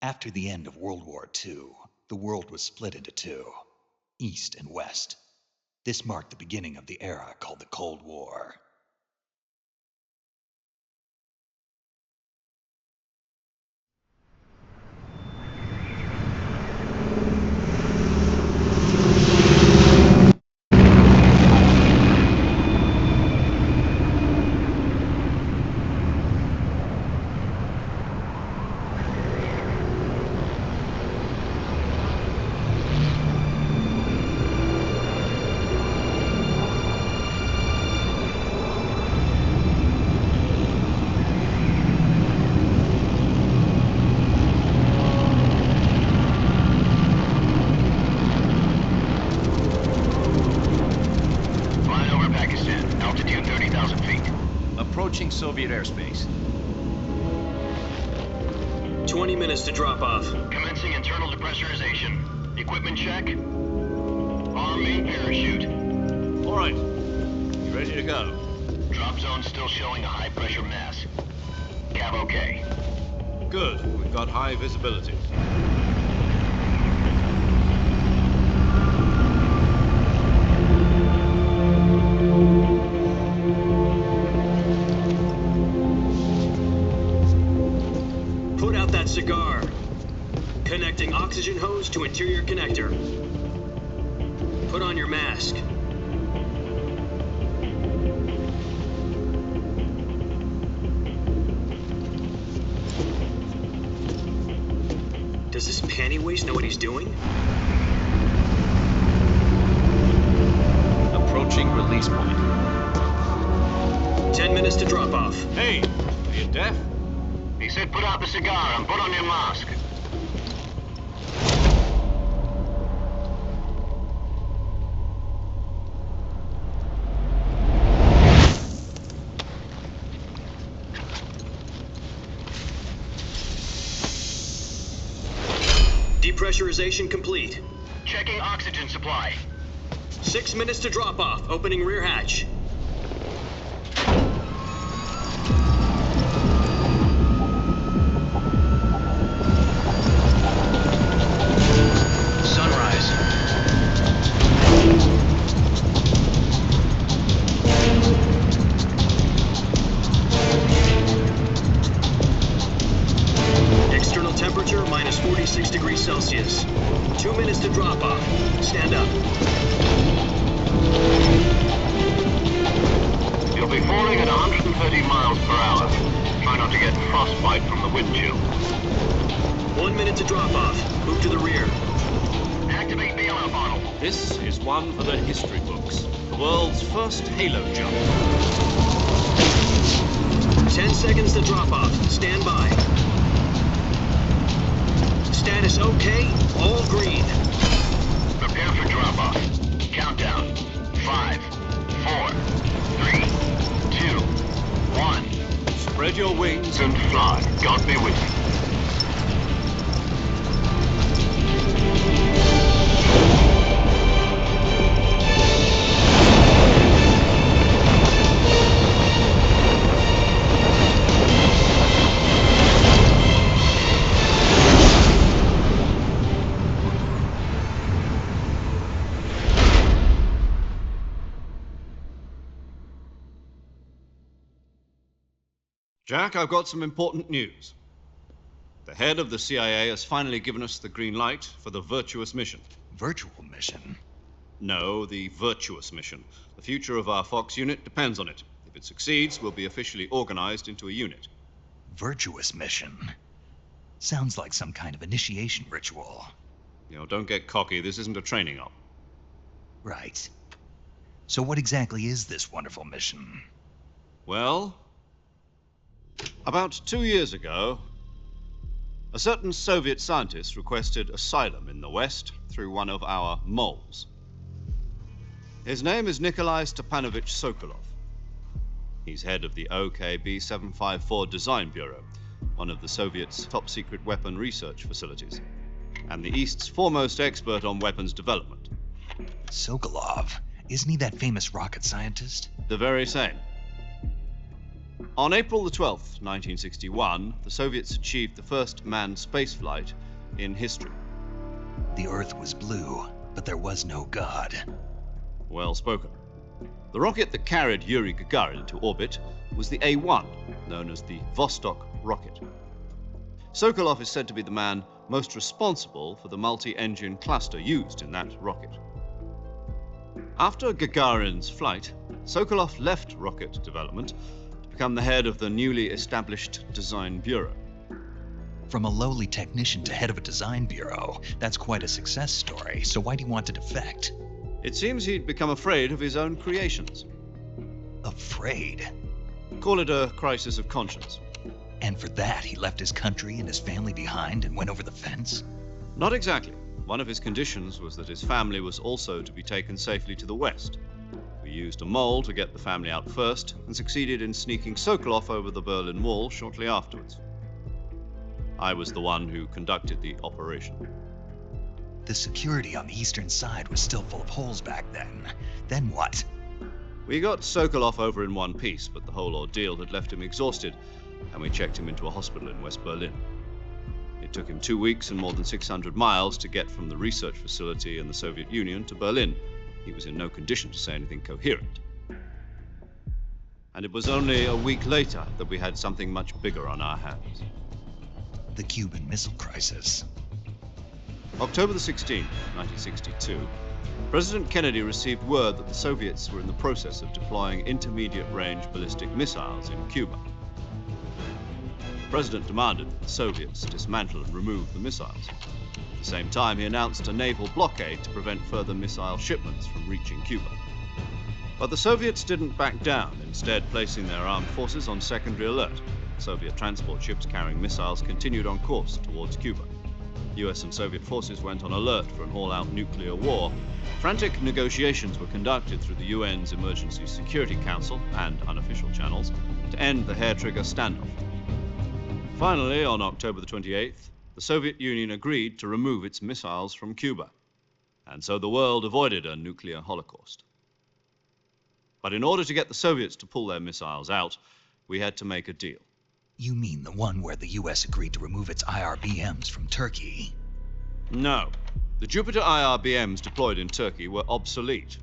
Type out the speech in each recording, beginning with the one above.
After the end of World War II, the world was split into two, East and West. This marked the beginning of the era called the Cold War. Approaching Soviet airspace. 20 minutes to drop off. Commencing internal depressurization. Equipment check. Arm main parachute. All right. You ready to go? Drop zone still showing a high pressure mass. Cav okay. Good. We've got high visibility. Put out that cigar. Connecting oxygen hose to interior connector. Put on your mask. Does this panty waste know what he's doing? Approaching release point. 10 minutes to drop off. Hey, are you deaf? He said put out the cigar and put on your mask. Depressurization complete. Checking oxygen supply. 6 minutes to drop off. Opening rear hatch. Sunrise. External temperature minus 46 degrees Celsius. 2 minutes to drop off. Stand up. You'll be falling at 130 miles per hour. Try not to get frostbite from the wind chill. 1 minute to drop off. Move to the rear. Activate bailout bottle. This is one for the history books. The world's first halo jump. 10 seconds to drop off. Stand by. Status okay. All green. Prepare for drop-off. Countdown. 5, 4, 3, 2, 1. Spread your wings And fly. God be with you. Jack, I've got some important news. The head of the CIA has finally given us the green light for the virtuous mission. Virtual mission? No, the virtuous mission. The future of our Fox unit depends on it. If it succeeds, we'll be officially organized into a unit. Virtuous mission? Sounds like some kind of initiation ritual. Don't get cocky. This isn't a training op. Right. So what exactly is this wonderful mission? Well, about 2 years ago, a certain Soviet scientist requested asylum in the West through one of our moles. His name is Nikolai Stepanovich Sokolov. He's head of the OKB 754 Design Bureau, one of the Soviets' top-secret weapon research facilities, and the East's foremost expert on weapons development. Sokolov? Isn't he that famous rocket scientist? The very same. On April the 12th, 1961, the Soviets achieved the first manned spaceflight in history. The Earth was blue, but there was no God. Well spoken. The rocket that carried Yuri Gagarin into orbit was the A-1, known as the Vostok rocket. Sokolov is said to be the man most responsible for the multi-engine cluster used in that rocket. After Gagarin's flight, Sokolov left rocket development to become the head of the newly established Design Bureau. From a lowly technician to head of a design bureau, that's quite a success story, so why'd he want to defect? It seems he'd become afraid of his own creations. Afraid? Call it a crisis of conscience. And for that, he left his country and his family behind and went over the fence? Not exactly. One of his conditions was that his family was also to be taken safely to the west. We used a mole to get the family out first and succeeded in sneaking Sokolov over the Berlin Wall shortly afterwards. I was the one who conducted the operation. The security on the eastern side was still full of holes back then. Then what? We got Sokolov over in one piece, but the whole ordeal had left him exhausted, and we checked him into a hospital in West Berlin. It took him 2 weeks and more than 600 miles to get from the research facility in the Soviet Union to Berlin. He was in no condition to say anything coherent. And it was only a week later that we had something much bigger on our hands. The Cuban Missile Crisis. October the 16th, 1962, President Kennedy received word that the Soviets were in the process of deploying intermediate-range ballistic missiles in Cuba. The President demanded that the Soviets dismantle and remove the missiles. At the same time, he announced a naval blockade to prevent further missile shipments from reaching Cuba. But the Soviets didn't back down, instead placing their armed forces on secondary alert. Soviet transport ships carrying missiles continued on course towards Cuba. US and Soviet forces went on alert for an all-out nuclear war. Frantic negotiations were conducted through the UN's Emergency Security Council and unofficial channels to end the hair-trigger standoff. Finally, on October the 28th, the Soviet Union agreed to remove its missiles from Cuba, and so the world avoided a nuclear holocaust. But in order to get the Soviets to pull their missiles out, we had to make a deal. You mean the one where the US agreed to remove its IRBMs from Turkey? No. The Jupiter IRBMs deployed in Turkey were obsolete,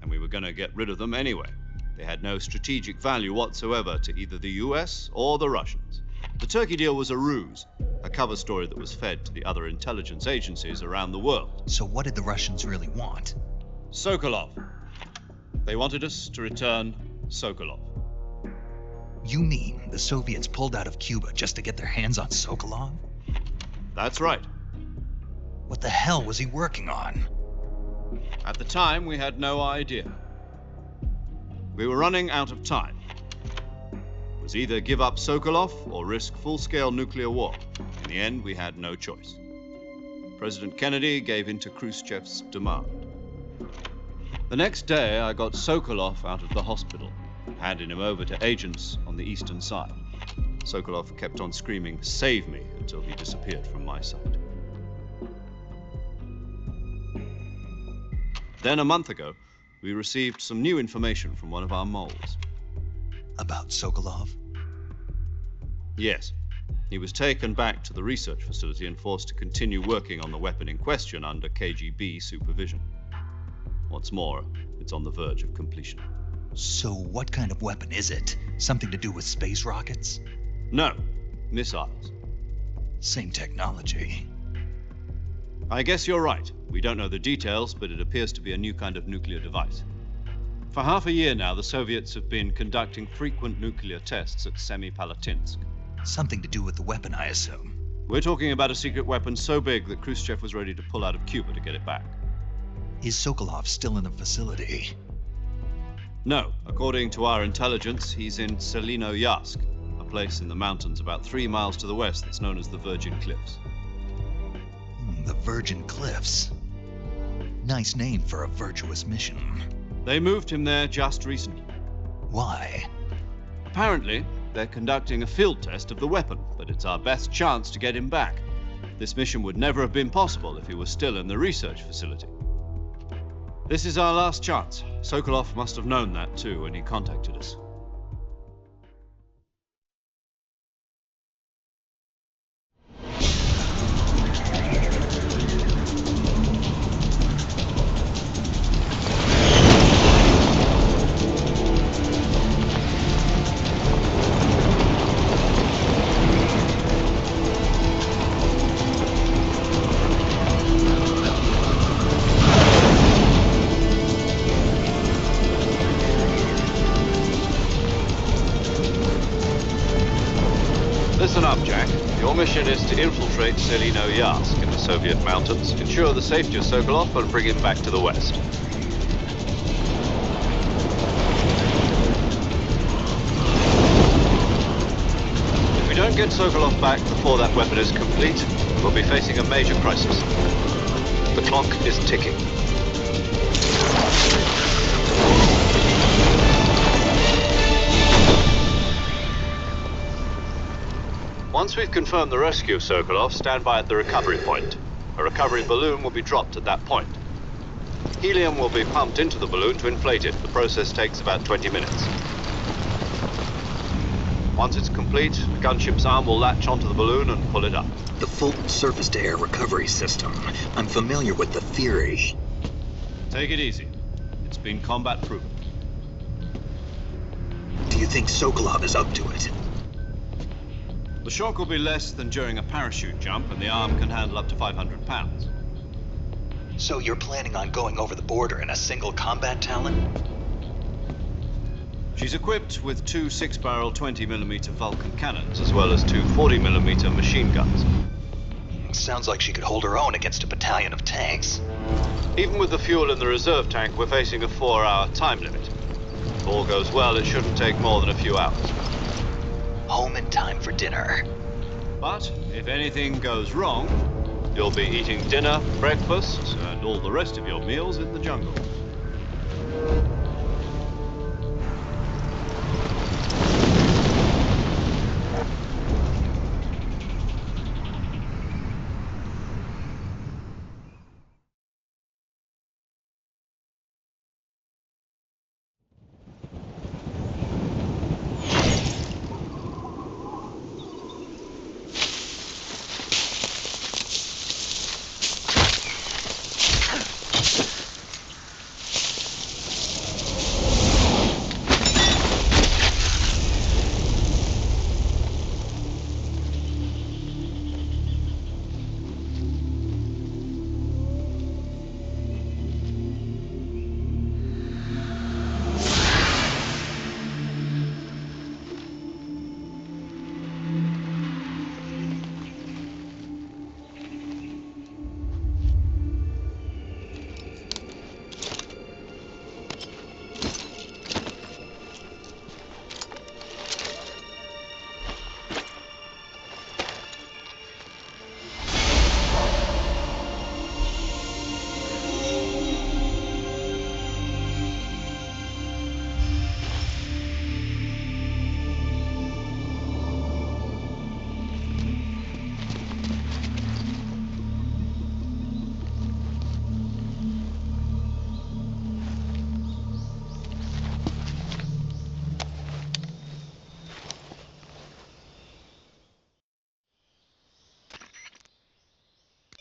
and we were going to get rid of them anyway. They had no strategic value whatsoever to either the US or the Russians. The Turkey deal was a ruse, a cover story that was fed to the other intelligence agencies around the world. So what did the Russians really want? Sokolov. They wanted us to return Sokolov. You mean the Soviets pulled out of Cuba just to get their hands on Sokolov? That's right. What the hell was he working on? At the time, we had no idea. We were running out of time. It was either give up Sokolov or risk full-scale nuclear war. In the end, we had no choice. President Kennedy gave in to Khrushchev's demand. The next day, I got Sokolov out of the hospital, handing him over to agents on the eastern side. Sokolov kept on screaming, "Save me," until he disappeared from my sight. Then a month ago, we received some new information from one of our moles. About Sokolov? Yes. He was taken back to the research facility and forced to continue working on the weapon in question under KGB supervision. What's more, it's on the verge of completion. So what kind of weapon is it? Something to do with space rockets? No, missiles. Same technology. I guess you're right. We don't know the details, but it appears to be a new kind of nuclear device. For half a year now, the Soviets have been conducting frequent nuclear tests at Semipalatinsk. Something to do with the weapon, I assume. We're talking about a secret weapon so big that Khrushchev was ready to pull out of Cuba to get it back. Is Sokolov still in the facility? No. According to our intelligence, he's in Selinoyarsk, a place in the mountains about 3 miles to the west that's known as the Virgin Cliffs. The Virgin Cliffs. Nice name for a virtuous mission. They moved him there just recently. Why? Apparently, they're conducting a field test of the weapon, but it's our best chance to get him back. This mission would never have been possible if he was still in the research facility. This is our last chance. Sokolov must have known that too when he contacted us. Listen up, Jack. Your mission is to infiltrate Selino-Yarsk in the Soviet mountains, ensure the safety of Sokolov, and bring him back to the west. If we don't get Sokolov back before that weapon is complete, we'll be facing a major crisis. The clock is ticking. Once we've confirmed the rescue of Sokolov, stand by at the recovery point. A recovery balloon will be dropped at that point. Helium will be pumped into the balloon to inflate it. The process takes about 20 minutes. Once it's complete, the gunship's arm will latch onto the balloon and pull it up. The Fulton surface-to-air recovery system. I'm familiar with the theory. Take it easy. It's been combat proven. Do you think Sokolov is up to it? The shock will be less than during a parachute jump, and the arm can handle up to 500 pounds. So you're planning on going over the border in a single combat Talon? She's equipped with two 6-barrel 20mm Vulcan cannons, as well as two 40mm machine guns. Sounds like she could hold her own against a battalion of tanks. Even with the fuel in the reserve tank, we're facing a 4-hour time limit. If all goes well, it shouldn't take more than a few hours. Home in time for dinner. But if anything goes wrong, you'll be eating dinner, breakfast, and all the rest of your meals in the jungle.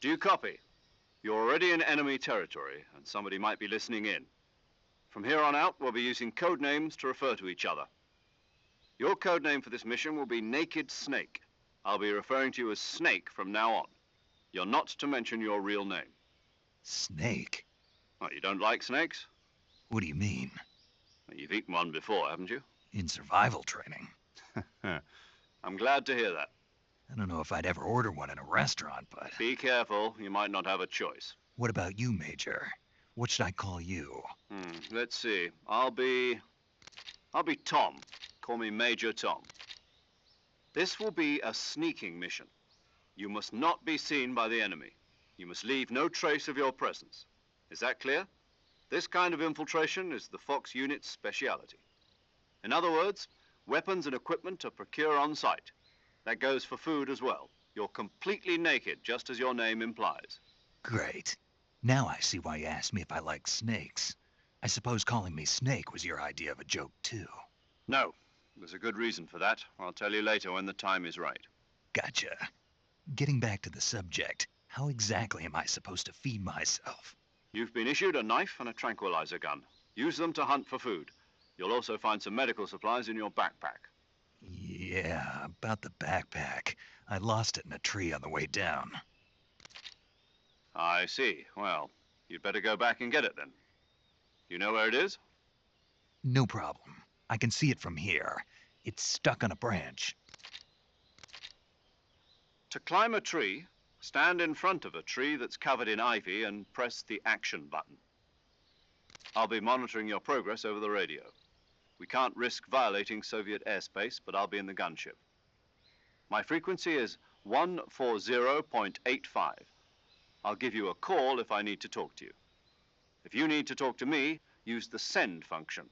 Do you copy? You're already in enemy territory, and somebody might be listening in. From here on out, we'll be using code names to refer to each other. Your code name for this mission will be Naked Snake. I'll be referring to you as Snake from now on. You're not to mention your real name. Snake? What, you don't like snakes? What do you mean? Well, you've eaten one before, haven't you? In survival training. I'm glad to hear that. I don't know if I'd ever order one in a restaurant, but... Be careful, you might not have a choice. What about you, Major? What should I call you? Let's see. I'll be Tom. Call me Major Tom. This will be a sneaking mission. You must not be seen by the enemy. You must leave no trace of your presence. Is that clear? This kind of infiltration is the Fox unit's speciality. In other words, weapons and equipment are procured on site. That goes for food as well. You're completely naked, just as your name implies. Great. Now I see why you asked me if I like snakes. I suppose calling me Snake was your idea of a joke, too. No, there's a good reason for that. I'll tell you later when the time is right. Gotcha. Getting back to the subject, how exactly am I supposed to feed myself? You've been issued a knife and a tranquilizer gun. Use them to hunt for food. You'll also find some medical supplies in your backpack. Yeah, about the backpack. I lost it in a tree on the way down. I see. Well, you'd better go back and get it then. You know where it is? No problem. I can see it from here. It's stuck on a branch. To climb a tree, stand in front of a tree that's covered in ivy and press the action button. I'll be monitoring your progress over the radio. We can't risk violating Soviet airspace, but I'll be in the gunship. My frequency is 140.85. I'll give you a call if I need to talk to you. If you need to talk to me, use the send function.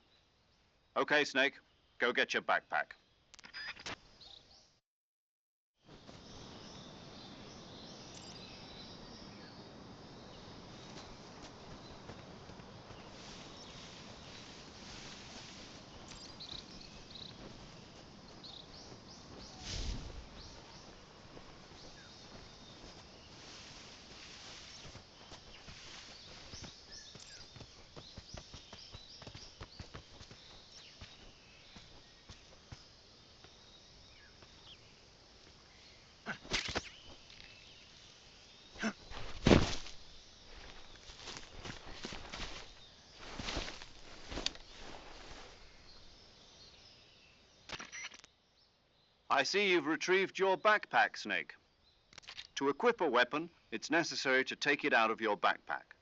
Okay, Snake, go get your backpack. I see you've retrieved your backpack, Snake. To equip a weapon, it's necessary to take it out of your backpack.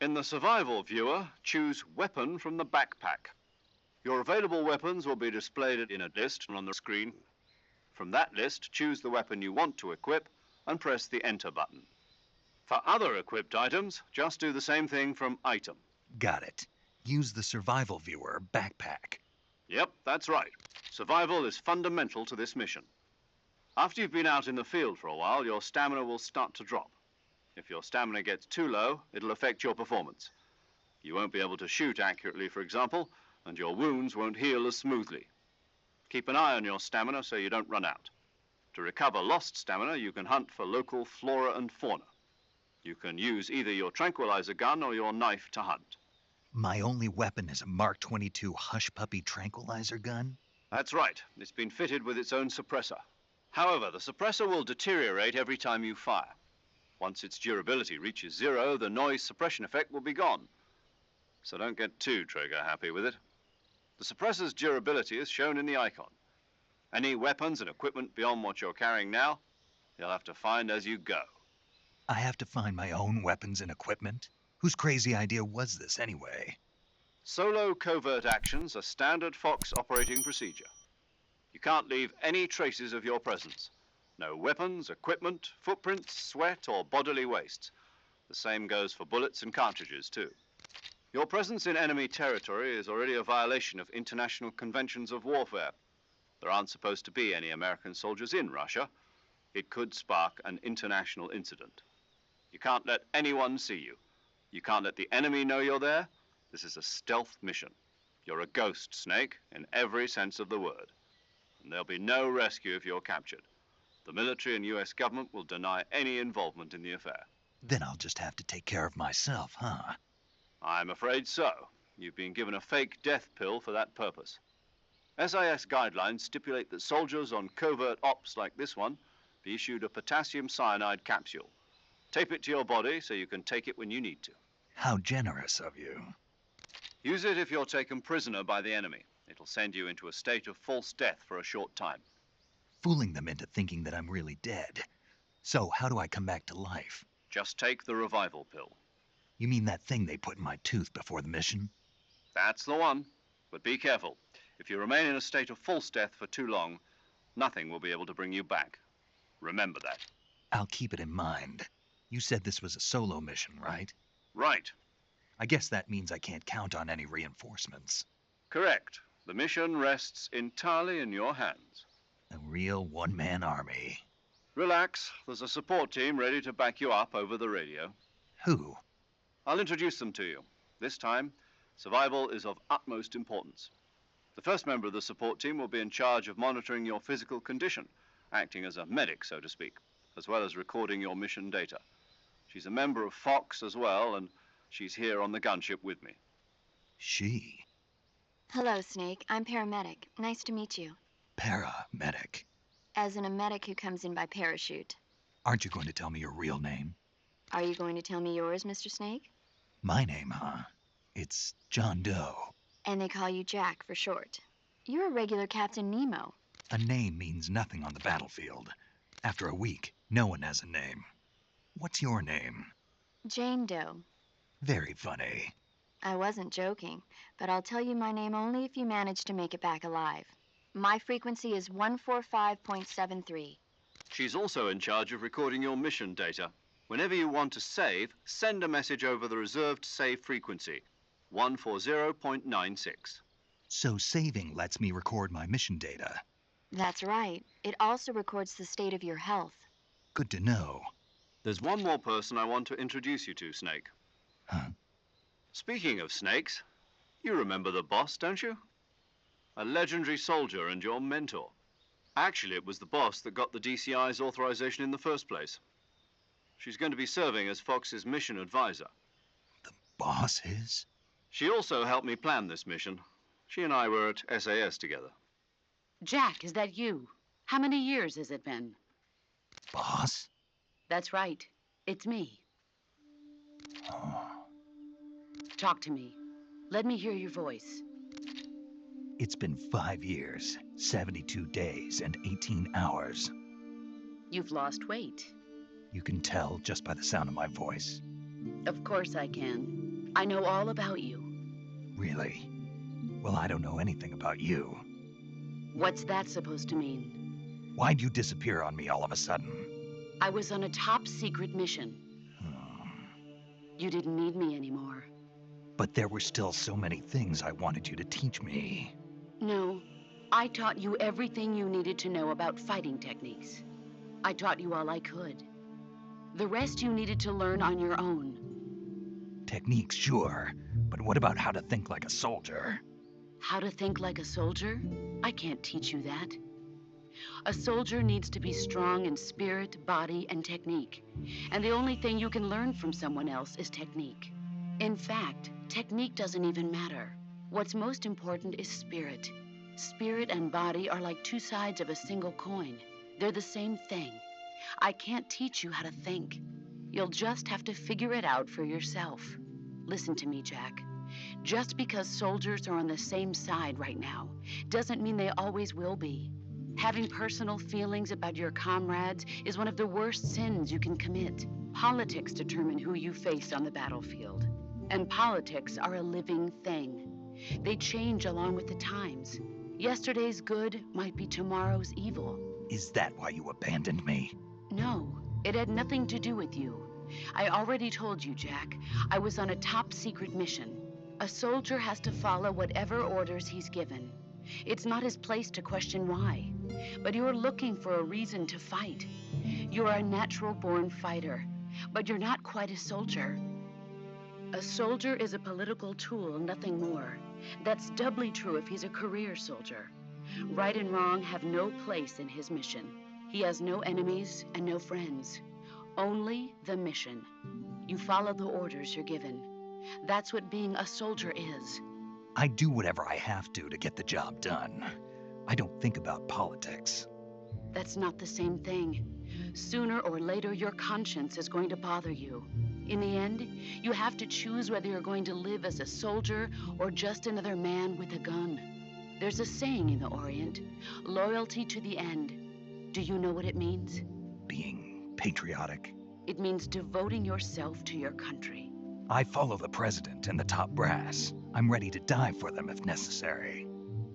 In the survival viewer, choose Weapon from the backpack. Your available weapons will be displayed in a list on the screen. From that list, choose the weapon you want to equip and press the Enter button. For other equipped items, just do the same thing from Item. Got it. Use the survival viewer backpack. Yep, that's right. Survival is fundamental to this mission. After you've been out in the field for a while, your stamina will start to drop. If your stamina gets too low, it'll affect your performance. You won't be able to shoot accurately, for example, and your wounds won't heal as smoothly. Keep an eye on your stamina so you don't run out. To recover lost stamina, you can hunt for local flora and fauna. You can use either your tranquilizer gun or your knife to hunt. My only weapon is a Mark 22 Hush Puppy tranquilizer gun? That's right. It's been fitted with its own suppressor. However, the suppressor will deteriorate every time you fire. Once its durability reaches 0, the noise suppression effect will be gone. So don't get too trigger happy with it. The suppressor's durability is shown in the icon. Any weapons and equipment beyond what you're carrying now, you'll have to find as you go. I have to find my own weapons and equipment? Whose crazy idea was this anyway? Solo covert actions are standard Fox operating procedure. You can't leave any traces of your presence. No weapons, equipment, footprints, sweat, or bodily wastes. The same goes for bullets and cartridges, too. Your presence in enemy territory is already a violation of international conventions of warfare. There aren't supposed to be any American soldiers in Russia. It could spark an international incident. You can't let anyone see you. You can't let the enemy know you're there. This is a stealth mission. You're a ghost, Snake, in every sense of the word. And there'll be no rescue if you're captured. The military and U.S. government will deny any involvement in the affair. Then I'll just have to take care of myself, huh? I'm afraid so. You've been given a fake death pill for that purpose. SIS guidelines stipulate that soldiers on covert ops like this one be issued a potassium cyanide capsule. Tape it to your body so you can take it when you need to. How generous of you. Use it if you're taken prisoner by the enemy. It'll send you into a state of false death for a short time. Fooling them into thinking that I'm really dead. So how do I come back to life? Just take the revival pill. You mean that thing they put in my tooth before the mission? That's the one. But be careful. If you remain in a state of false death for too long, nothing will be able to bring you back. Remember that. I'll keep it in mind. You said this was a solo mission, right? Right. I guess that means I can't count on any reinforcements. Correct. The mission rests entirely in your hands. A real one-man army. Relax. There's a support team ready to back you up over the radio. Who? I'll introduce them to you. This time, survival is of utmost importance. The first member of the support team will be in charge of monitoring your physical condition, acting as a medic, so to speak, as well as recording your mission data. She's a member of Fox as well, and she's here on the gunship with me. She? Hello, Snake. I'm paramedic. Nice to meet you. Paramedic. As in a medic who comes in by parachute. Aren't you going to tell me your real name? Are you going to tell me yours, Mr. Snake? My name, huh? It's John Doe. And they call you Jack for short. You're a regular Captain Nemo. A name means nothing on the battlefield. After a week, no one has a name. What's your name? Jane Doe. Very funny. I wasn't joking, but I'll tell you my name only if you manage to make it back alive. My frequency is 145.73. She's also in charge of recording your mission data. Whenever you want to save, send a message over the reserved save frequency, 140.96. So saving lets me record my mission data. That's right. It also records the state of your health. Good to know. There's one more person I want to introduce you to, Snake. Huh? Speaking of snakes, you remember the boss, don't you? A legendary soldier and your mentor. Actually, it was the boss that got the DCI's authorization in the first place. She's going to be serving as Fox's mission advisor. The boss is? She also helped me plan this mission. She and I were at SAS together. Jack, is that you? How many years has it been? Boss? That's right. It's me. Oh. Talk to me. Let me hear your voice. It's been 5 years, 72 days, and 18 hours. You've lost weight. You can tell just by the sound of my voice. Of course I can. I know all about you. Really? Well, I don't know anything about you. What's that supposed to mean? Why'd you disappear on me all of a sudden? I was on a top secret mission. You didn't need me anymore. But there were still so many things I wanted you to teach me. No, I taught you everything you needed to know about fighting techniques. I taught you all I could. The rest you needed to learn on your own. Techniques, sure. But what about how to think like a soldier? How to think like a soldier? I can't teach you that. A soldier needs to be strong in spirit, body, and technique. And the only thing you can learn from someone else is technique. In fact, technique doesn't even matter. What's most important is spirit. Spirit and body are like two sides of a single coin. They're the same thing. I can't teach you how to think. You'll just have to figure it out for yourself. Listen to me, Jack. Just because soldiers are on the same side right now doesn't mean they always will be. Having personal feelings about your comrades is one of the worst sins you can commit. Politics determine who you face on the battlefield. And politics are a living thing. They change along with the times. Yesterday's good might be tomorrow's evil. Is that why you abandoned me? No, it had nothing to do with you. I already told you, Jack. I was on a top secret mission. A soldier has to follow whatever orders he's given. It's not his place to question why. But you're looking for a reason to fight. You're a natural-born fighter, but you're not quite a soldier. A soldier is a political tool, nothing more. That's doubly true if he's a career soldier. Right and wrong have no place in his mission. He has no enemies and no friends. Only the mission. You follow the orders you're given. That's what being a soldier is. I do whatever I have to get the job done. I don't think about politics. That's not the same thing. Sooner or later, your conscience is going to bother you. In the end, you have to choose whether you're going to live as a soldier or just another man with a gun. There's a saying in the Orient, loyalty to the end. Do you know what it means? Being patriotic. It means devoting yourself to your country. I follow the president and the top brass. I'm ready to die for them if necessary.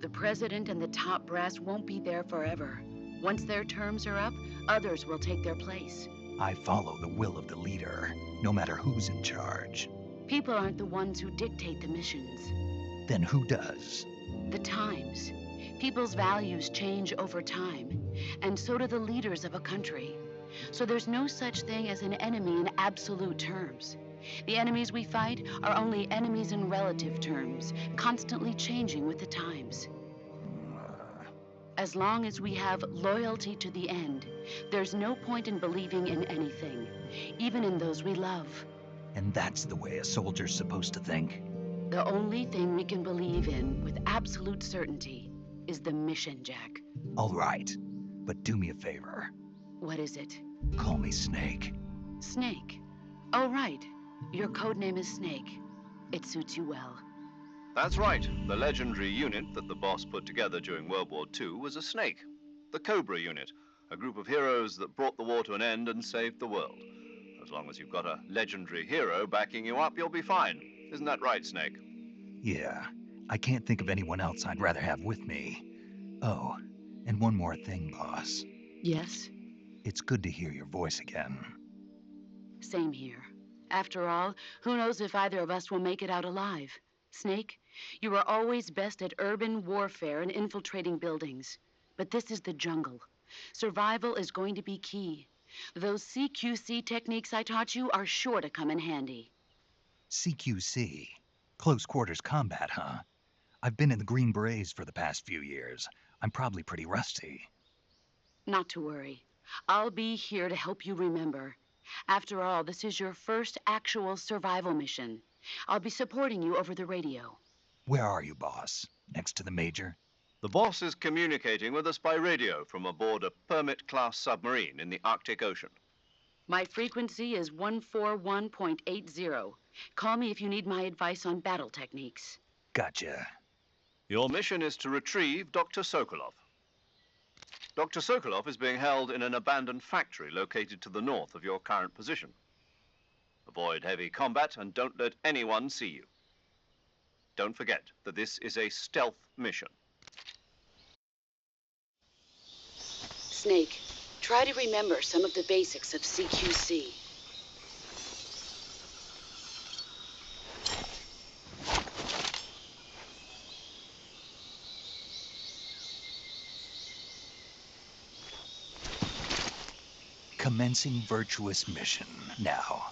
The president and the top brass won't be there forever. Once their terms are up, others will take their place. I follow the will of the leader, no matter who's in charge. People aren't the ones who dictate the missions. Then who does? The times. People's values change over time, and so do the leaders of a country. So there's no such thing as an enemy in absolute terms. The enemies we fight are only enemies in relative terms, constantly changing with the times. As long as we have loyalty to the end, there's no point in believing in anything, even in those we love. And that's the way a soldier's supposed to think? The only thing we can believe in with absolute certainty is the mission, Jack. All right, but do me a favor. What is it? Call me Snake. Snake. Oh, right. Your code name is Snake. It suits you well. That's right. The legendary unit that the boss put together during World War II was a snake. The Cobra unit. A group of heroes that brought the war to an end and saved the world. As long as you've got a legendary hero backing you up, you'll be fine. Isn't that right, Snake? Yeah, I can't think of anyone else I'd rather have with me. Oh, and one more thing, boss. Yes, It's good to hear your voice again. same here. After all, who knows if either of us will make it out alive? Snake, you are always best at urban warfare and infiltrating buildings. But this is the jungle. Survival is going to be key. Those CQC techniques I taught you are sure to come in handy. CQC? Close quarters combat, huh? I've been in the Green Berets for the past few years. I'm probably pretty rusty. Not to worry. I'll be here to help you remember. After all, this is your first actual survival mission. I'll be supporting you over the radio. Where are you, boss? Next to the Major? The boss is communicating with us by radio from aboard a Permit-class submarine in the Arctic Ocean. My frequency is 141.80. Call me if you need my advice on battle techniques. Gotcha. Your mission is to retrieve Dr. Sokolov. Dr. Sokolov is being held in an abandoned factory located to the north of your current position. Avoid heavy combat and don't let anyone see you. Don't forget that this is a stealth mission. Snake, try to remember some of the basics of CQC. Commencing virtuous mission now.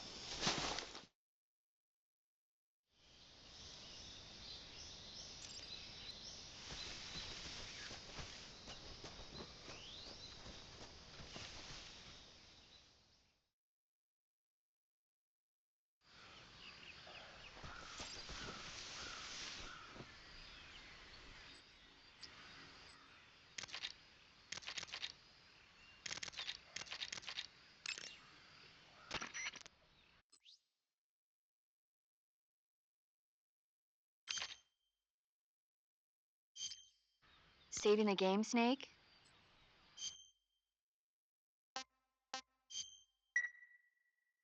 Saving the game, Snake?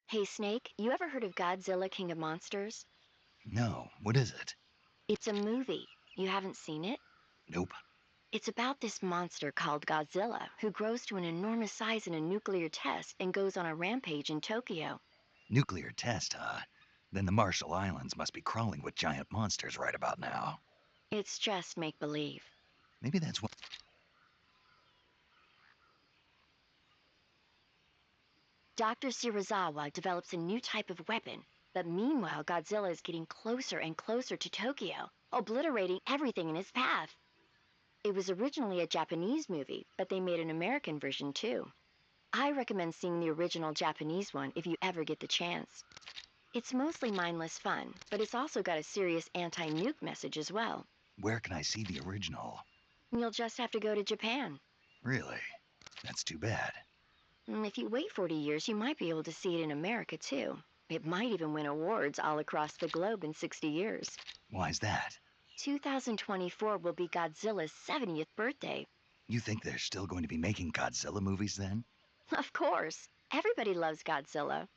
Hey, Snake, you ever heard of Godzilla, King of Monsters? No, what is it? It's a movie. You haven't seen it? Nope. It's about this monster called Godzilla, who grows to an enormous size in a nuclear test and goes on a rampage in Tokyo. Nuclear test, huh? Then the Marshall Islands must be crawling with giant monsters right about now. It's just make-believe. Maybe that's what... Dr. Shirazawa develops a new type of weapon, but meanwhile Godzilla is getting closer and closer to Tokyo, obliterating everything in his path. It was originally a Japanese movie, but they made an American version too. I recommend seeing the original Japanese one if you ever get the chance. It's mostly mindless fun, but it's also got a serious anti-nuke message as well. Where can I see the original? You'll just have to go to Japan. Really? That's too bad. If you wait 40 years, you might be able to see it in America too. It might even win awards all across the globe in 60 years. Why's that? 2024 will be Godzilla's 70th birthday. You think they're still going to be making Godzilla movies then? Of course. Everybody loves Godzilla.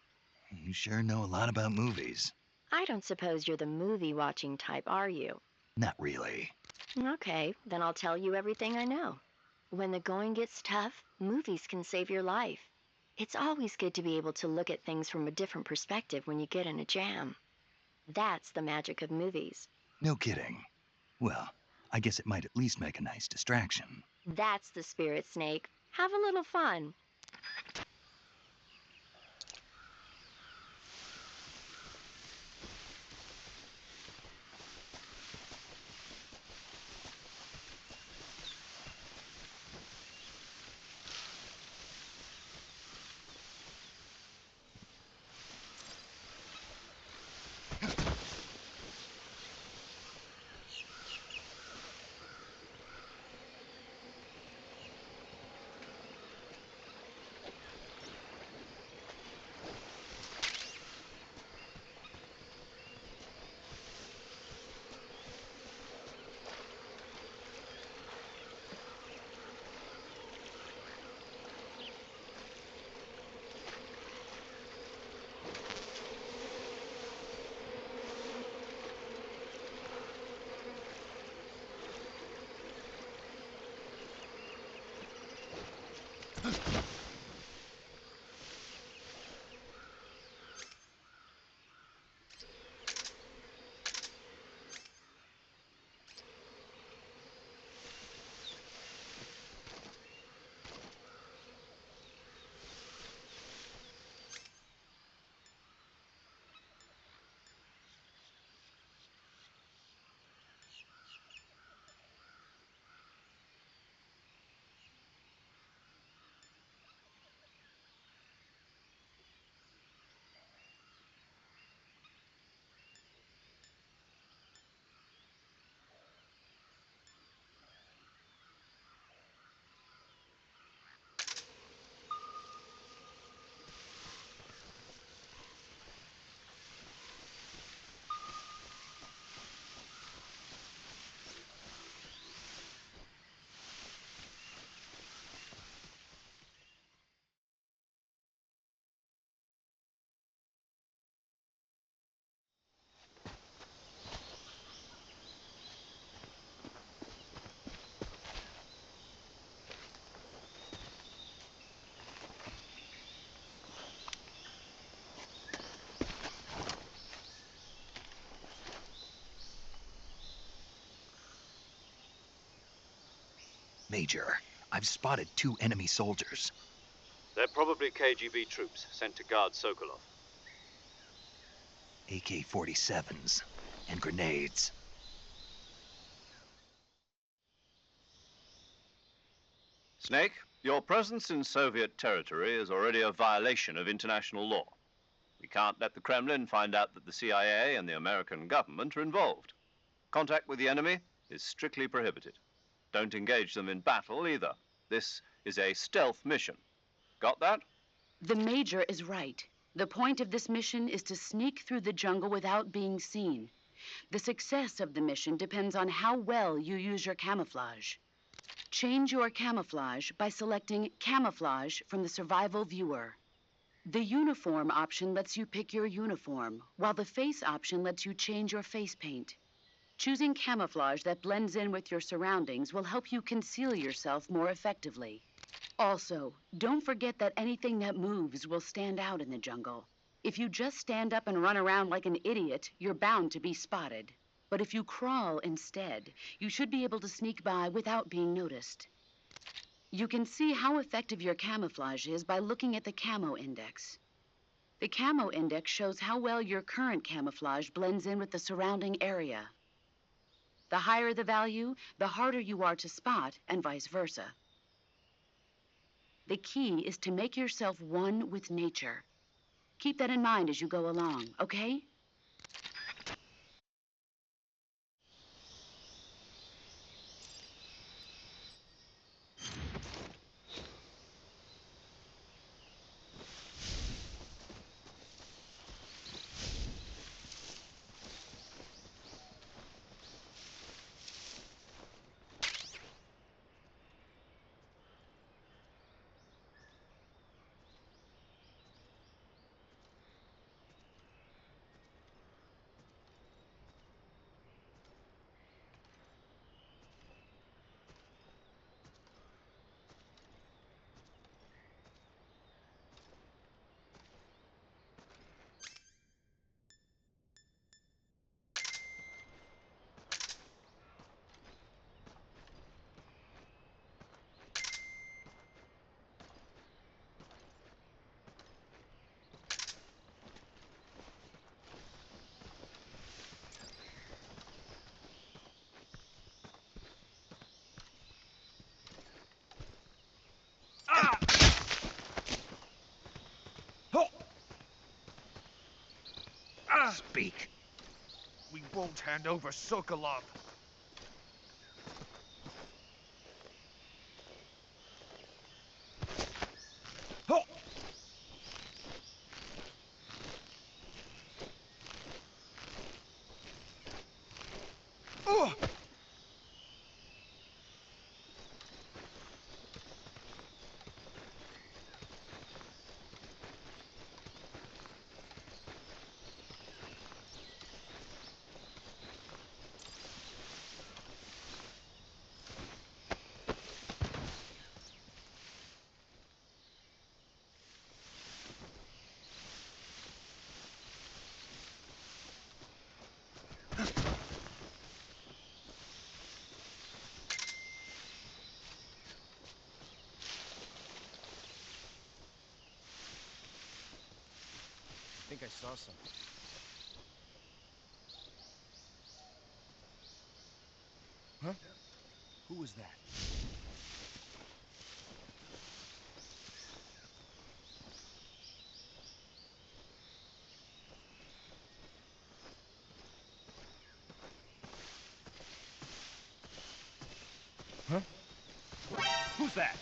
You sure know a lot about movies. I don't suppose you're the movie-watching type, are you? Not really. Okay, then I'll tell you everything I know. When the going gets tough, movies can save your life. It's always good to be able to look at things from a different perspective when you get in a jam. That's the magic of movies. No kidding. Well, I guess it might at least make a nice distraction. That's the spirit, Snake. Have a little fun. Major, I've spotted 2 enemy soldiers. They're probably KGB troops sent to guard Sokolov. AK-47s and grenades. Snake, your presence in Soviet territory is already a violation of international law. We can't let the Kremlin find out that the CIA and the American government are involved. Contact with the enemy is strictly prohibited. Don't engage them in battle either. This is a stealth mission. Got that? The Major is right. The point of this mission is to sneak through the jungle without being seen. The success of the mission depends on how well you use your camouflage. Change your camouflage by selecting Camouflage from the Survival Viewer. The Uniform option lets you pick your uniform, while the Face option lets you change your face paint. Choosing camouflage that blends in with your surroundings will help you conceal yourself more effectively. Also, don't forget that anything that moves will stand out in the jungle. If you just stand up and run around like an idiot, you're bound to be spotted. But if you crawl instead, you should be able to sneak by without being noticed. You can see how effective your camouflage is by looking at the Camo Index. The Camo Index shows how well your current camouflage blends in with the surrounding area. The higher the value, the harder you are to spot, and vice versa. The key is to make yourself one with nature. Keep that in mind as you go along, okay? Speak. We won't hand over Sokolov. think I saw something. Huh? Who was that? Huh? Who's that?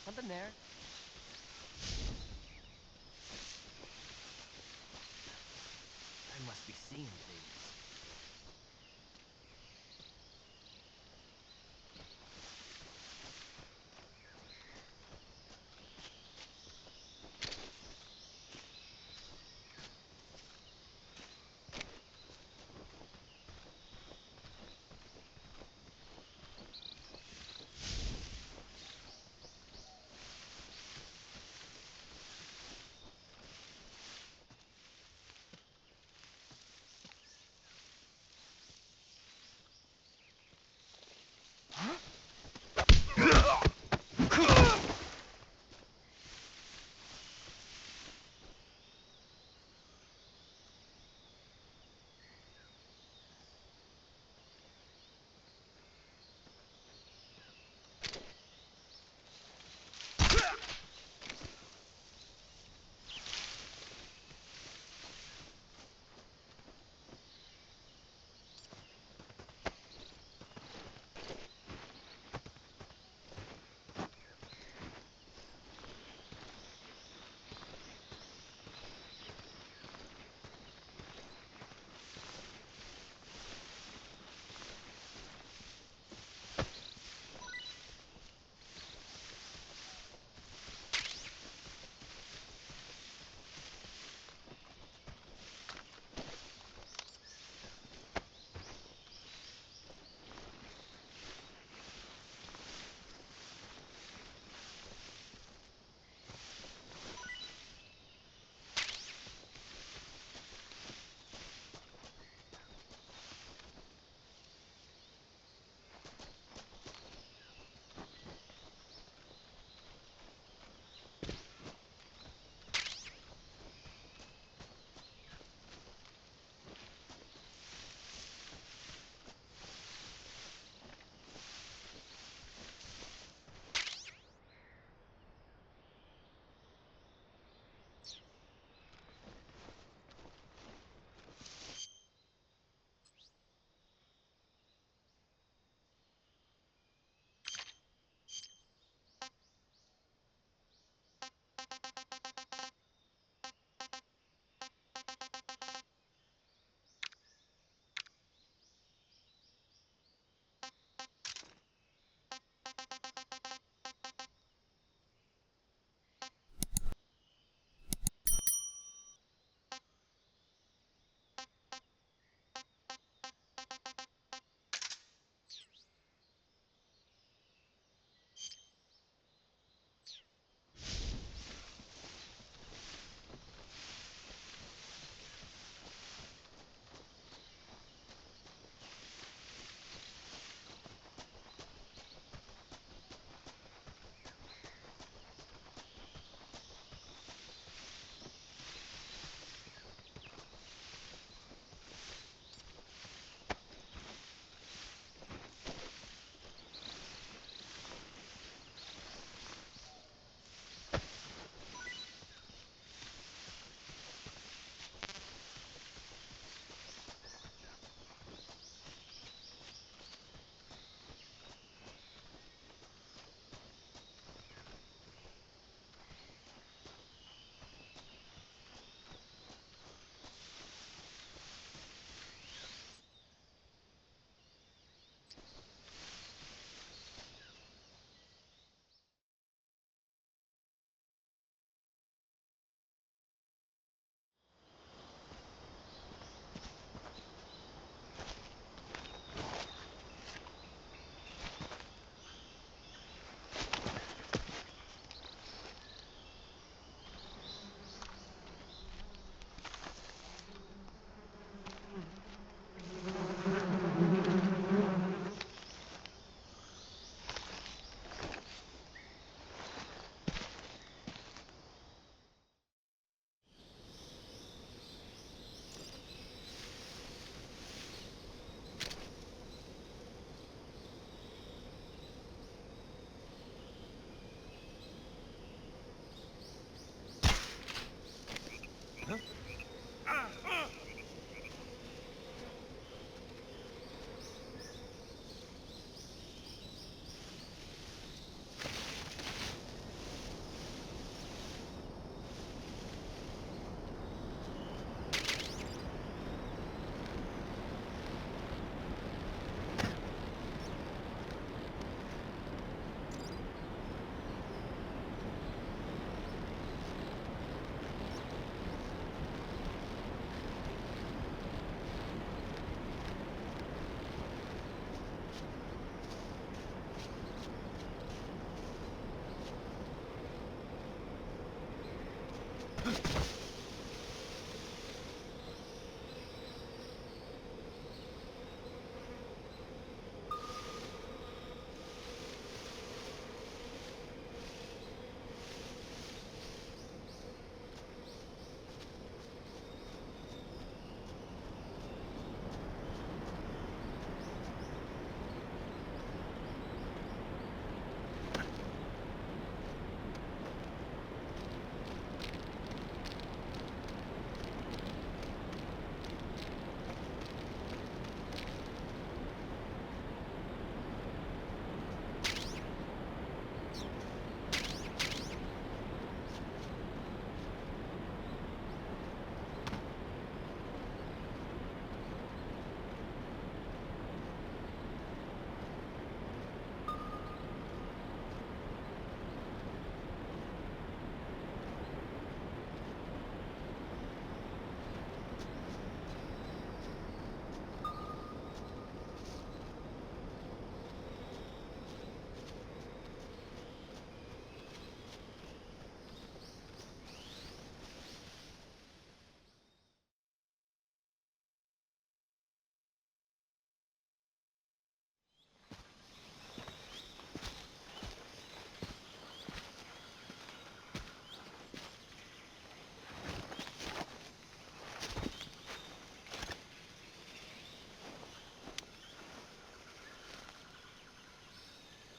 Something there? I must be seeing things.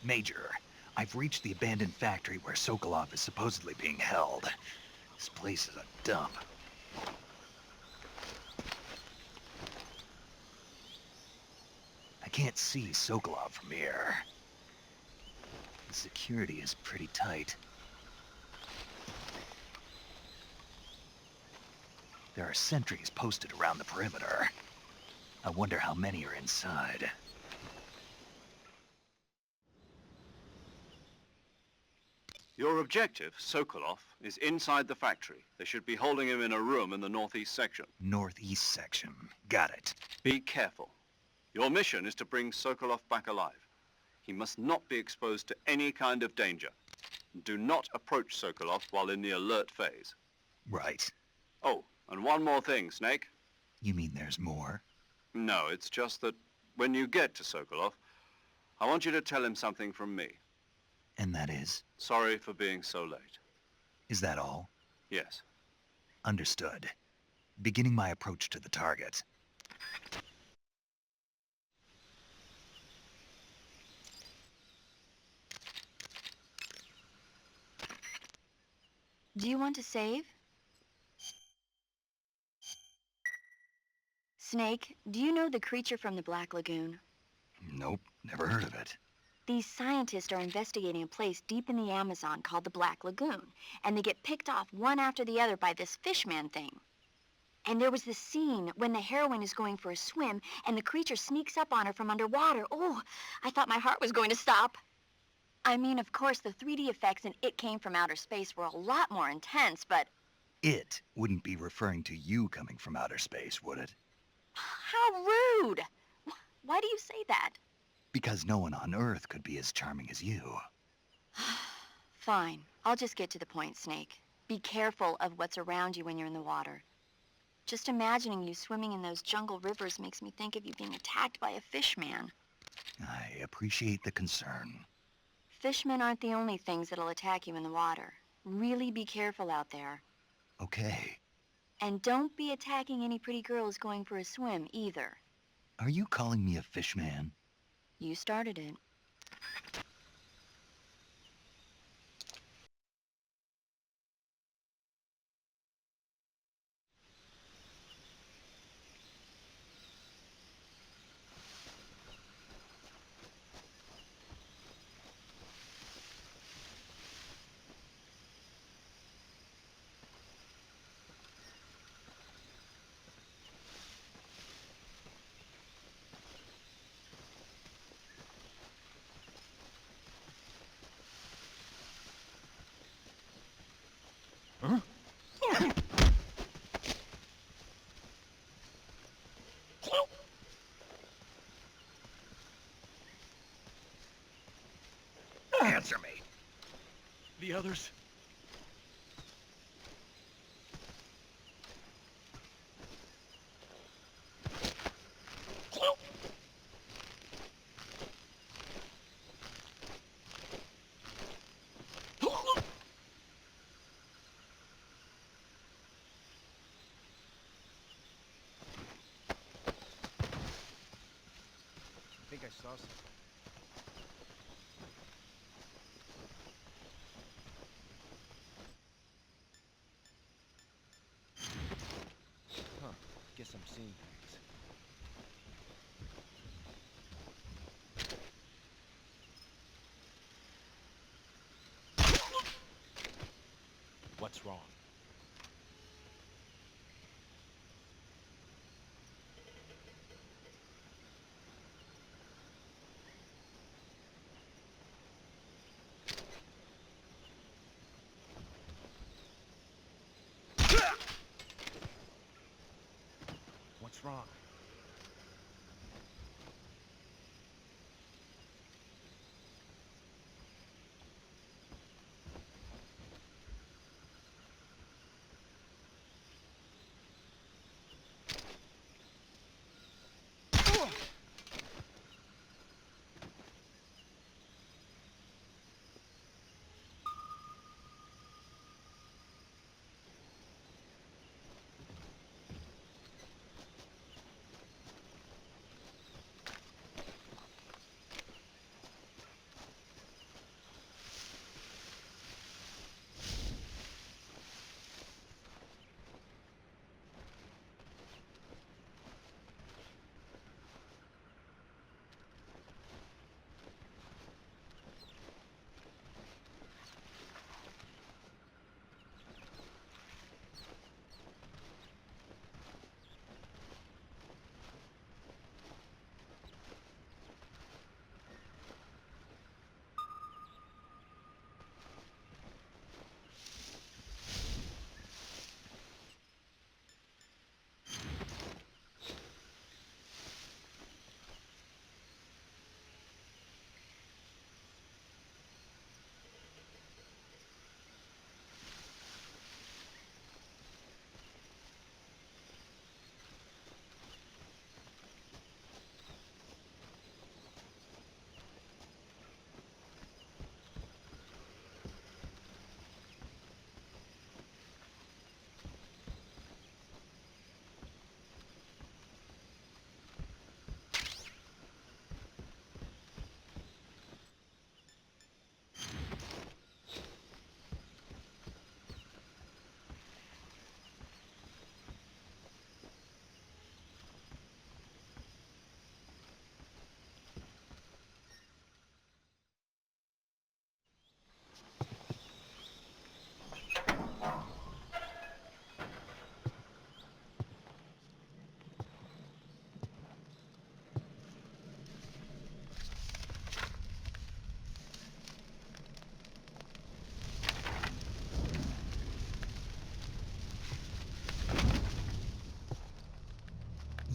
Major, I've reached the abandoned factory where Sokolov is supposedly being held. This place is a dump. I can't see Sokolov from here. The security is pretty tight. There are sentries posted around the perimeter. I wonder how many are inside. Your objective, Sokolov, is inside the factory. They should be holding him in a room in the northeast section. Northeast section. Got it. Be careful. Your mission is to bring Sokolov back alive. He must not be exposed to any kind of danger. Do not approach Sokolov while in the alert phase. Right. Oh, and one more thing, Snake. You mean there's more? No, it's just that when you get to Sokolov, I want you to tell him something from me. And that is? Sorry for being so late. Is that all? Yes. Understood. Beginning my approach to the target. Do you want to save? Snake, do you know the creature from the Black Lagoon? Nope, never heard of it. These scientists are investigating a place deep in the Amazon called the Black Lagoon, and they get picked off one after the other by this fishman thing. And there was this scene when the heroine is going for a swim, and the creature sneaks up on her from underwater. Oh, I thought my heart was going to stop. I mean, of course, the 3D effects in It Came from Outer Space were a lot more intense, but... It wouldn't be referring to you coming from outer space, would it? How rude! Why do you say that? Because no one on Earth could be as charming as you. Fine. I'll just get to the point, Snake. Be careful of what's around you when you're in the water. Just imagining you swimming in those jungle rivers makes me think of you being attacked by a fishman. I appreciate the concern. Fishmen aren't the only things that'll attack you in the water. Really be careful out there. Okay. And don't be attacking any pretty girls going for a swim, either. Are you calling me a fishman? You started it. Huh? Answer me. The others? I think I saw something. Huh. Guess I'm seeing things. What's wrong? What's wrong?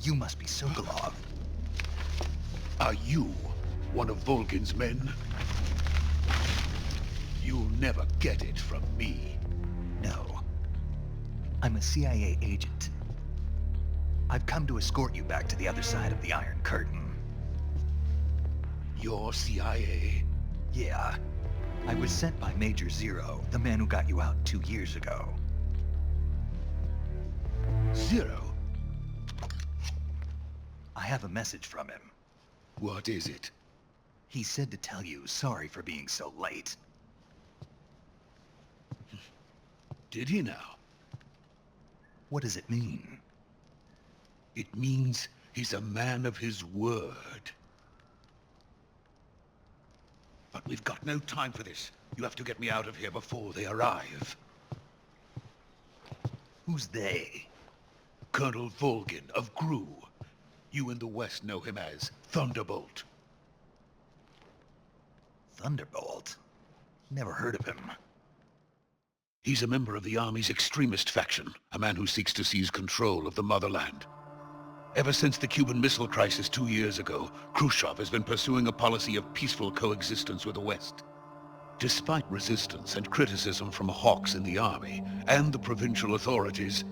You must be Sokolov. Are you one of Volgin's men? You'll never get it from me. No. I'm a CIA agent. I've come to escort you back to the other side of the Iron Curtain. You're CIA? Yeah. I was sent by Major Zero, the man who got you out 2 years ago. Zero? I have a message from him. What is it? He said to tell you sorry for being so late. Did he now? What does it mean? It means he's a man of his word. But we've got no time for this. You have to get me out of here before they arrive. Who's they? Colonel Volgin of GRU. You in the West know him as Thunderbolt. Thunderbolt? Never heard of him. He's a member of the Army's extremist faction, a man who seeks to seize control of the motherland. Ever since the Cuban Missile Crisis 2 years ago, Khrushchev has been pursuing a policy of peaceful coexistence with the West. Despite resistance and criticism from hawks in the army and the provincial authorities,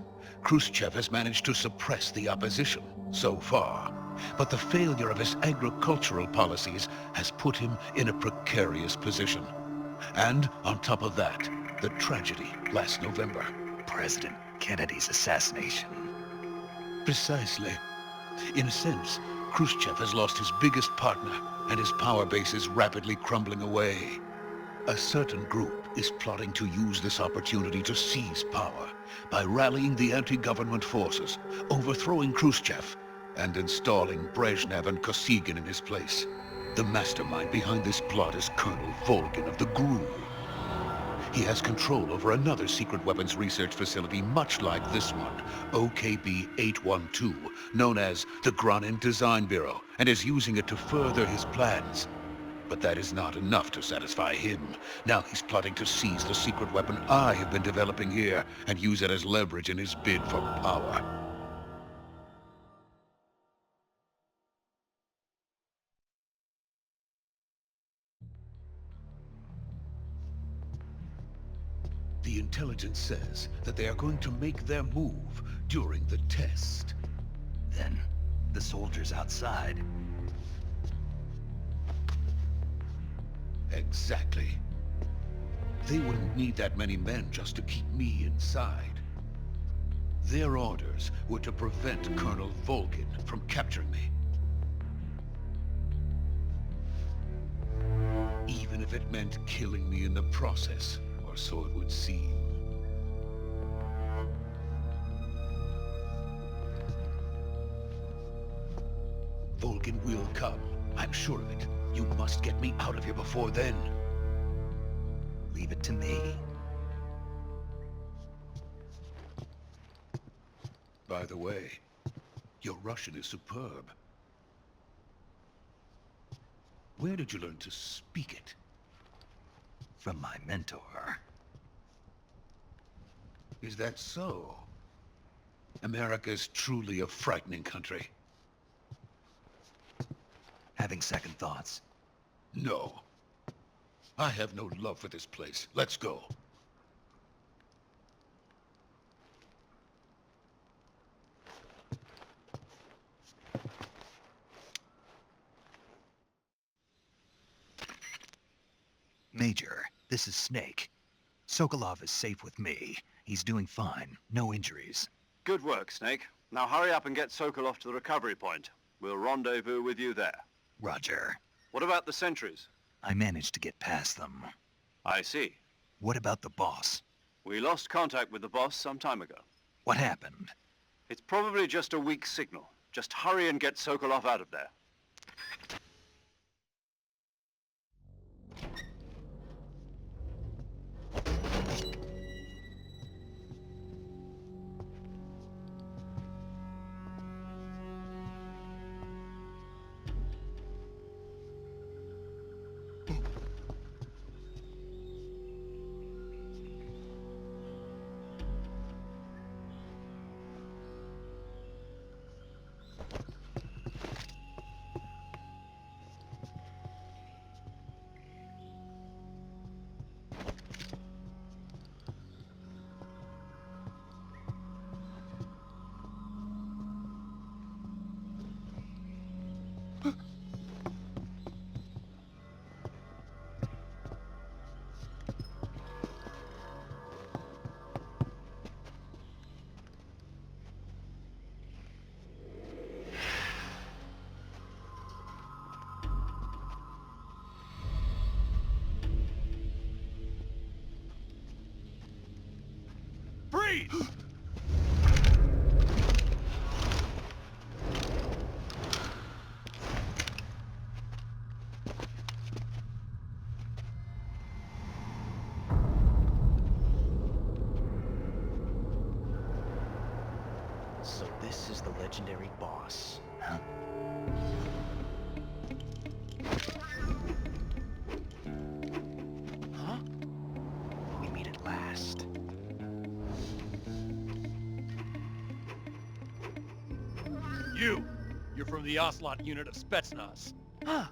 Khrushchev has managed to suppress the opposition, so far. But the failure of his agricultural policies has put him in a precarious position. And on top of that, the tragedy last November. President Kennedy's assassination. Precisely. In a sense, Khrushchev has lost his biggest partner, and his power base is rapidly crumbling away. A certain group is plotting to use this opportunity to seize power by rallying the anti-government forces, overthrowing Khrushchev, and installing Brezhnev and Kosygin in his place. The mastermind behind this plot is Colonel Volgin of the GRU. He has control over another secret weapons research facility much like this one, OKB-812, known as the Granin Design Bureau, and is using it to further his plans. But that is not enough to satisfy him. Now he's plotting to seize the secret weapon I have been developing here and use it as leverage in his bid for power. The intelligence says that they are going to make their move during the test. Then, the soldiers outside. Exactly. They wouldn't need that many men just to keep me inside. Their orders were to prevent Colonel Volgin from capturing me. Even if it meant killing me in the process, or so it would seem. Volgin will come. I'm sure of it. You must get me out of here before then. Leave it to me. By the way, your Russian is superb. Where did you learn to speak it? From my mentor. Is that so? America is truly a frightening country. Having second thoughts. No. I have no love for this place. Let's go. Major, this is Snake. Sokolov is safe with me. He's doing fine. No injuries. Good work, Snake. Now hurry up and get Sokolov to the recovery point. We'll rendezvous with you there. Roger. What about the sentries? I managed to get past them. I see. What about the boss? We lost contact with the boss some time ago. What happened? It's probably just a weak signal. Just hurry and get Sokolov out of there. Freeze! So this is the legendary boss. Huh? Huh? We meet at last. You're from the Ocelot unit of Spetsnaz. Huh?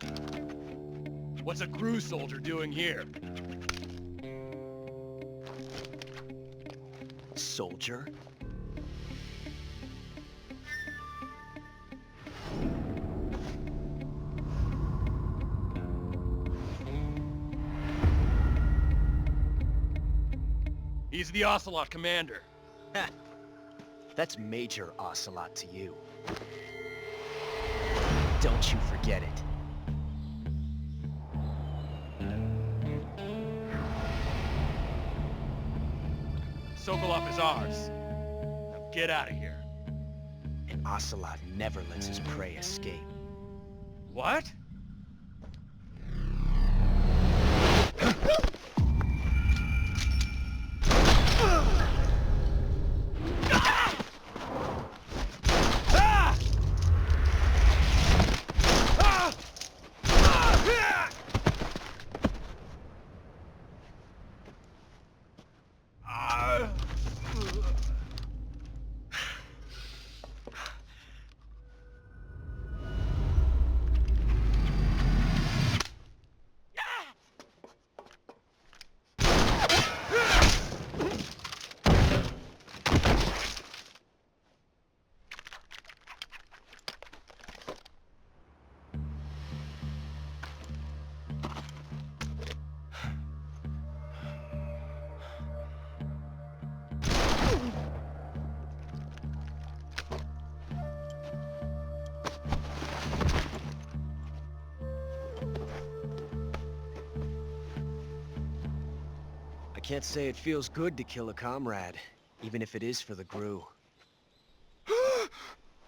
What's a crew soldier doing here? Soldier? He's the Ocelot commander. That's Major Ocelot to you. Don't you forget it. Sokolov is ours. Now get out of here. And Ocelot never lets his prey escape. What? I can't say it feels good to kill a comrade, even if it is for the GRU.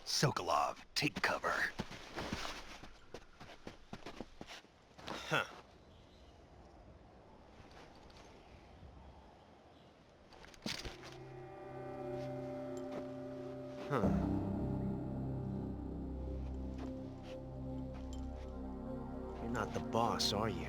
Sokolov, take cover. Huh. Huh. You're not the boss, are you?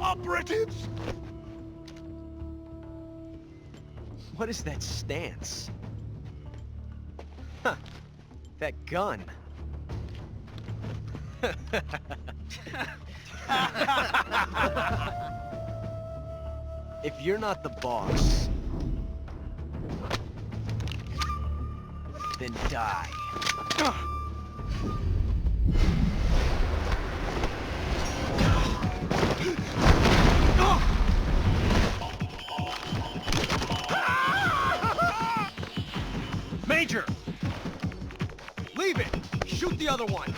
Operatives! What is that stance? Huh. That gun. If you're not the boss, then die. Major! Leave it! Shoot the other one!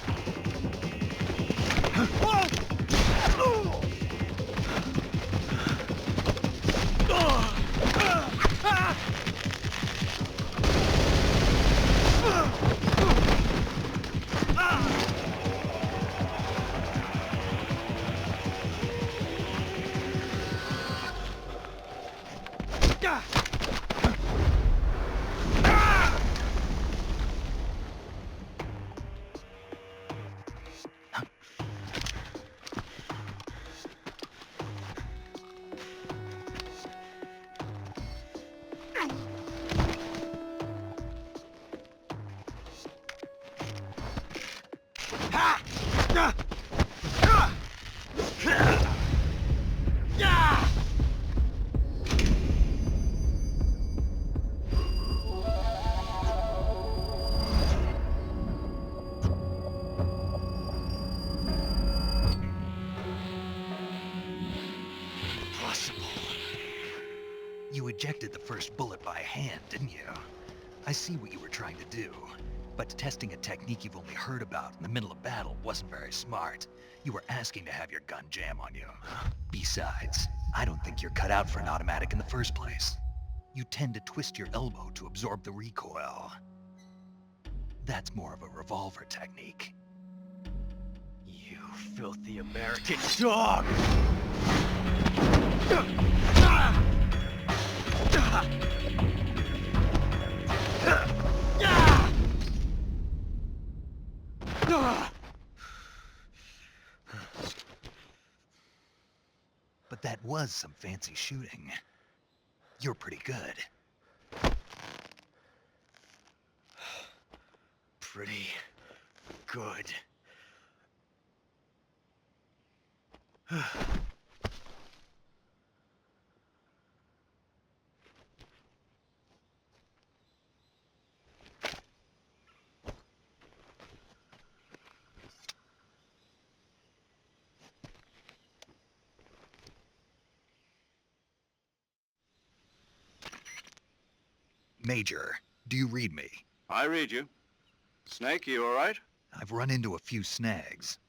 ejected the first bullet by hand, didn't you? I see what you were trying to do. But testing a technique you've only heard about in the middle of battle wasn't very smart. You were asking to have your gun jam on you. Besides, I don't think you're cut out for an automatic in the first place. You tend to twist your elbow to absorb the recoil. That's more of a revolver technique. You filthy American dog! But that was some fancy shooting. You're pretty good. Pretty good. Major, do you read me? I read you. Snake, you all right? I've run into a few snags.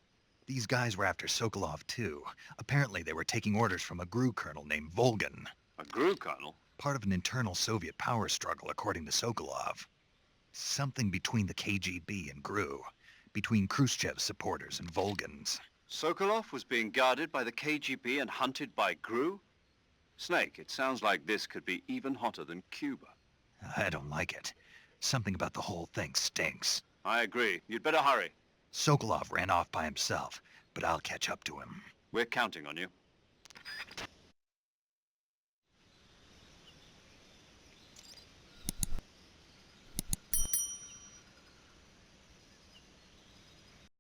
These guys were after Sokolov too. Apparently they were taking orders from a GRU colonel named Volgan. A GRU colonel? Part of an internal Soviet power struggle, according to Sokolov. Something between the KGB and GRU. Between Khrushchev's supporters and Volgan's. Sokolov was being guarded by the KGB and hunted by GRU? Snake, it sounds like this could be even hotter than Cuba. I don't like it. Something about the whole thing stinks. I agree. You'd better hurry. Sokolov ran off by himself, but I'll catch up to him. We're counting on you.